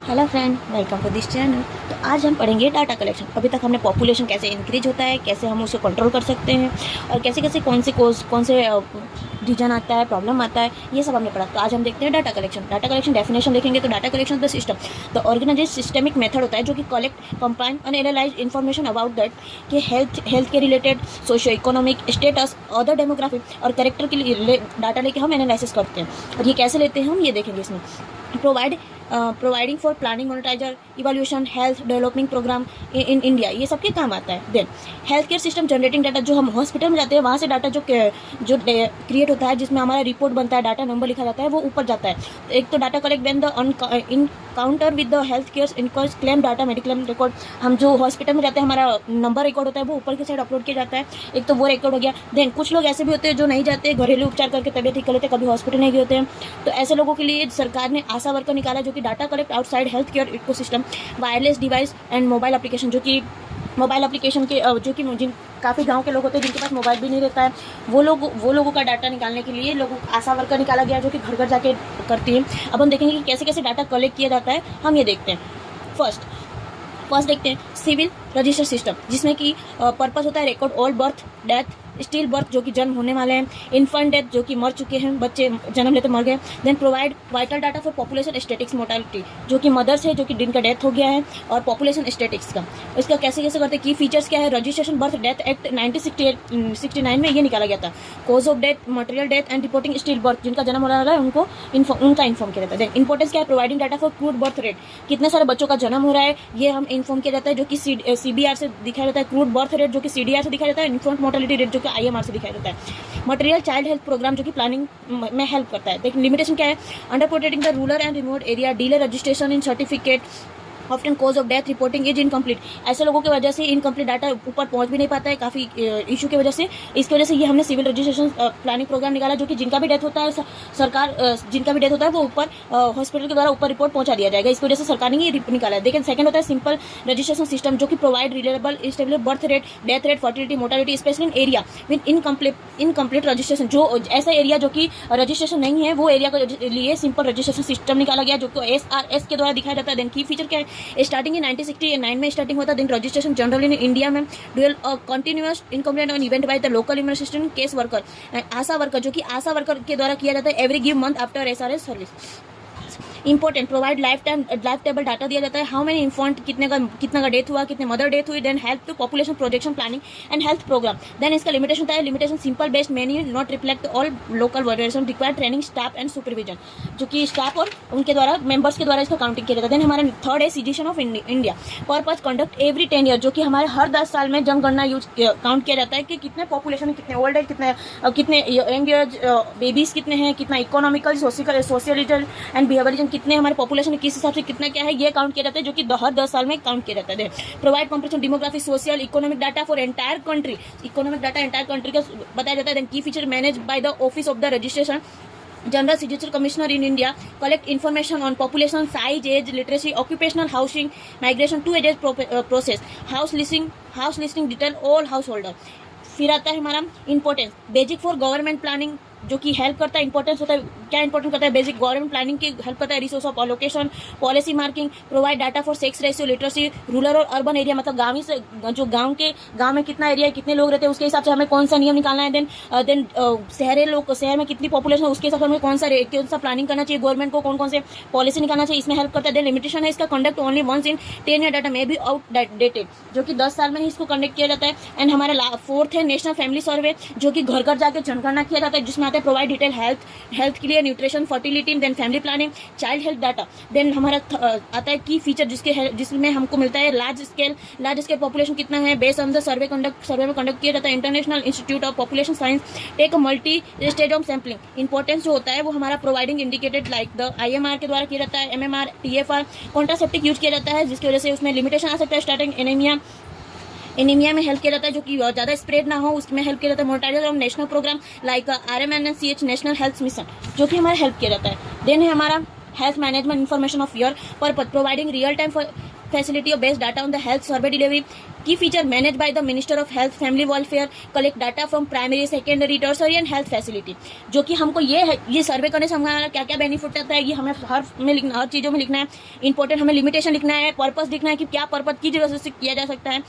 Hello friend, welcome to this channel. तो आज हम पढ़ेंगे डाटा कलेक्शन। अभी तक हमने पॉपुलेशन कैसे इंक्रीज होता है, कैसे हम उसे कंट्रोल कर सकते हैं और कैसे कैसे कौन से रीजन आता है, प्रॉब्लम आता है, ये सब हमने पढ़ा। तो आज हम देखते हैं data collection. Data collection definition देखेंगे तो data collection the system the organise systemic method होता है जो कि कलेक्ट, कंपाइन और एनालाइज इन्फॉर्मेशन अबाउट दैट कि हेल्थ के related, socio economic status, other demography और कैरेक्टर के लिए डाटा लेके हम एनालिसिस करते हैं। और ये कैसे लेते हैं हम ये देखेंगे इसमें। Providing for planning, monetiser, evaluation, health development programme in India, ये सबके काम आता है। Then health care system generating data, जो हम हॉस्पिटल में जाते हैं वहाँ से डाटा जो क्रिएट होता है, जिसमें हमारा रिपोर्ट बनता है, डाटा नंबर लिखा जाता है, वो ऊपर जाता है। तो एक तो data collect when the encounter with the health care in cause claim data, mediclaim record, हम जो हॉस्पिटल में जाते हैं हमारा नंबर रिकॉर्ड होता है, वो ऊपर की साइड अपलोड किया जाता है। एक तो वो रिकॉर्ड हो गया। देन कुछ लोग ऐसे भी होते हैं जो नहीं जाते, घरेलू उपचार करके तबियत ठीक कर लेते, कभी हॉस्पिटल नहीं गए होते हैं। तो ऐसे लोगों के लिए सरकार ने आशा वर्कर निकाला जो कि data collect outside health care ecosystem, wireless device and mobile application, जो कि मोबाइल एप्लीकेशन के जो कि जिन काफ़ी गांव के लोग होते हैं जिनके पास मोबाइल भी नहीं रहता है, वो लोगों का डाटा निकालने के लिए लोगों आशा वर्कर निकाला गया जो कि घर घर जाके करती है। अब हम देखेंगे कि कैसे कैसे डाटा कलेक्ट किया जाता है, हम ये देखते हैं। फर्स्ट देखते हैं सिविल रजिस्टर सिस्टम, जिसमें कि पर्पस होता है record all birth, death, still birth जो कि जन्म होने वाले हैं, इन्फेंट डेथ जो कि मर चुके हैं, बच्चे जन्म लेते मर गए। Then provide vital data for population statics mortality, जो कि मदर्स है जो कि जिनका डेथ हो गया है, और पॉपुलेशन स्टेटिक्स का इसका कैसे कैसे करते हैं। की फीचर्स क्या है, रजिस्ट्रेशन बर्थ डेथ एक्ट 1969 में ये निकाला गया था। Cause of death, material death and reporting still birth, जिनका जन्म हो रहा है उनको उनका इन्फॉर्म किया जाता है। देन इंपॉर्टेंस क्या है, providing data for crude birth rate, कितने सारे बच्चों का जन्म हो रहा है ये हम इन्फॉर्म किया जाता है, जो कि CBR से दिखाया जाता है। क्रूड बर्थ रेट जो कि CDR से दिखाया जाता है। इन्फेंट मोर्टेलिटी रेट जो कि IMR से दिखाया जाता है। मटेरियल चाइल्ड हेल्थ प्रोग्राम जो कि प्लानिंग में हेल्प करता है। लेकिन लिमिटेशन क्या है, under protecting the rural and remote area, delay registration in certificate, often cause of death reporting is incomplete, ऐसे लोगों की वजह से इनकम्प्लीट डाटा ऊपर पहुंच भी नहीं पाता है, काफ़ी इशू की वजह से। इसकी वजह से ये हमने सिविल रजिस्ट्रेशन प्लानिंग प्रोग्राम निकाला, जो कि जिनका भी डेथ होता है सरकार जिनका भी डेथ होता है वो ऊपर हॉस्पिटल के द्वारा ऊपर रिपोर्ट पहुंचा दिया जाएगा। इसकी वजह से सरकार ने ये निकाला है। लेकिन सेकंड होता है सिंपल रजिस्ट्रेशन सिस्टम, जो कि provide reliable stable birth rate, death rate, fertility, mortality, specially in area with incomplete registration, जो ऐसा एरिया जो कि रजिस्ट्रेशन नहीं है वो एरिया के लिए सिंपल रजिस्ट्रेशन सिस्टम निकाला गया, जो कि SRS के द्वारा दिखाया जाता है। देन की फीचर क्या है, स्टार्टिंग इन 1969 में स्टार्टिंग होता है। Then registration general in India में dual continuous incomplete on event by the local immunisation case worker and ASHA worker, जो कि आशा वर्कर के द्वारा किया जाता है every give month after SRS service. Important, provide life table data दिया जाता है, हाउ मेनी इन्फेंट, कितना का डेथ हुआ, कितने मदर डेथ हुई। Then help to population projection planning and health programme. देन इसका लिमिटेशन होता है, limitation simple based menu not reflect all local variation, require training staff and supervision, जो कि स्टाफ और उनके द्वारा मेंबर्स के द्वारा इसका काउंटिंग किया जाता है। देन हमारा थर्ड है citizen of India, purpose conduct every 10 year, जो कि हमारे हर 10 साल में जनगणना काउंट किया जाता है कि कितने पॉपुलेशन, कितने ओल्ड एज, कितने यंग एज बेबीज कितने हैं, कितना इकोनॉमिकल, सोशलिजल एंड बिहेवियरिज्म, कितने हमारे पॉपुलेशन किस हिसाब से कितना क्या है ये काउंट किया जाता है, जो कि हर 10 साल में काउंट किया जाता है। Provide compression demography, social economic data for entire country, economic data entire country का बताया जाता है। Then key feature manage by the office of the registration general signature commissioner in India, collect information on population, size, age, literacy, occupational, housing, migration to ages process, house listing detail all house holder. फिर आता है हमारा importance, basic for government planning, जो कि help करता है। Importance होता है क्या, इंपॉर्टेंट करता है बेसिक गवर्नमेंट प्लानिंग की हेल्प करता है। Resource of allocation, policy marking, provide data for sex ratio, literacy, rural और अर्बन एरिया, मतलब गांव में कितना एरिया है, कितने लोग रहते हैं, उसके हिसाब से हमें कौन सा नियम निकालना है। देन शहर में कितनी पॉपुलेशन है, उसके हिसाब से हमें कौन सा प्लानिंग करना चाहिए गवर्नमेंट को, कौन से पॉलिसी निकालना चाहिए, इसमें हेल्प करता है। देन लिमिटेशन है इसका, conduct only once in 10 year, data में भी आउटडेटेड, जो कि 10 साल में ही इसको कंडक्ट किया जाता है। एंड हमारा फोर्थ है नेशनल फैमिली सर्वे, जो कि घर घर जाकर जनगणना किया जाता है, जिसमें आता है प्रोवाइड डिटेल हेल्थ के लिए, nutrition, fertility, then family planning, child health data. Then हमारा आता है की फीचर, जिसमें हमको मिलता है लार्ज स्केल पॉपुलेशन कितना है, बेस्ड ऑन द सर्वे में कंडक्ट किया जाता है। International institute of population science take a multi stage of sampling. Importance जो होता है वो हमारा providing indicated like the IMR के द्वारा किया जाता है, MMR, TFR, कॉन्ट्रासेप्टिक यूज किया जाता है, जिसकी वजह से उसमें लिमिटेशन आ सकता है। स्टार्टिंग एनीमिया में हेल्प किया जाता है, जो कि ज़्यादा स्प्रेड ना हो, उसमें हेल्प किया जाता है। मोर्टालिटी और national programme like RMNCH national health mission, जो कि हमारा हेल्प किया जाता है। देन है हमारा health management information of your purpose, providing real time facility of based data on the health survey delivery. Key feature managed by the Minister of Health Family Welfare, collect data from primary, secondary, tertiary and health facility. जो कि हमको ये सर्वे करने से हमारा क्या क्या benefit होता है ये हमें हर चीज़ों में लिखना है. इंपॉर्टेंट हमें लिमिटेशन लिखना है, पर्पस लिखना है कि क्या पर्पस की वजह से किया जा सकता है.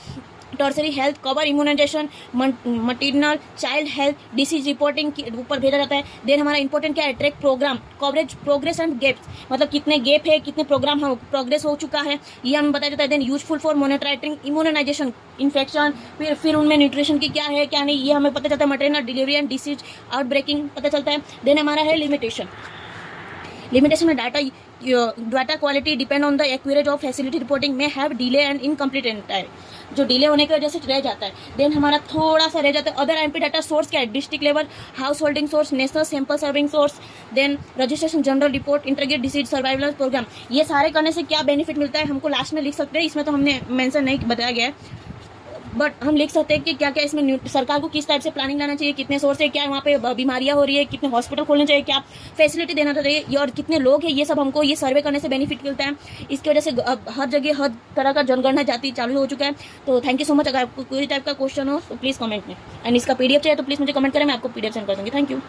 Tertiary health cover immunisation, maternal child health disease reporting के ऊपर भेजा जाता है. देन हमारा इंपॉर्टेंट क्या है, track programme coverage progress and gaps, मतलब कितने गैप है, कितने प्रोग्राम हम प्रोग्रेस हो चुका है ये हमें बताया जाता है. Then useful for monitoring immunisation infection, फिर उनमें न्यूट्रिशन की क्या है क्या नहीं ये हमें पता चलता है. Maternal delivery and disease outbreaking पता चलता है. देन हमारा है लिमिटेशन में data quality depend on the accurate of facility reporting में have delay and incomplete entire, जो डिले होने की वजह से रह जाता है. देन हमारा थोड़ा सा रह जाता है अदर एमपी डाटा सोर्स क्या है, district level house holding source, national sample serving source, then registration general report, integrated disease survival programme. ये सारे करने से क्या बेनिफिट मिलता है हमको लास्ट में लिख सकते हैं. इसमें तो हमने मेंशन नहीं बताया गया है बट हम लिख सकते हैं कि क्या क्या इसमें सरकार को किस टाइप से प्लानिंग लाना चाहिए, कितने सोर्स है, क्या वहाँ पे बीमारियाँ हो रही है, कितने हॉस्पिटल खोलने चाहिए, क्या फैसिलिटी देना चाहिए और कितने लोग हैं. ये सब हमको ये सर्वे करने से बेनिफिट मिलता है. इसकी वजह से हर जगह हर तरह का जनगणना जाति चालू हो चुका है. तो थैंक यू सो मच. अगर आपको कोई टाइप का क्वेश्चन हो तो प्लीज़ कमेंट में, एंड इसका पीडीएफ चाहिए तो प्लीज़ मुझे कमेंट करें, मैं आपको पीडीएफ सेंड कर दूँगी. Thank you.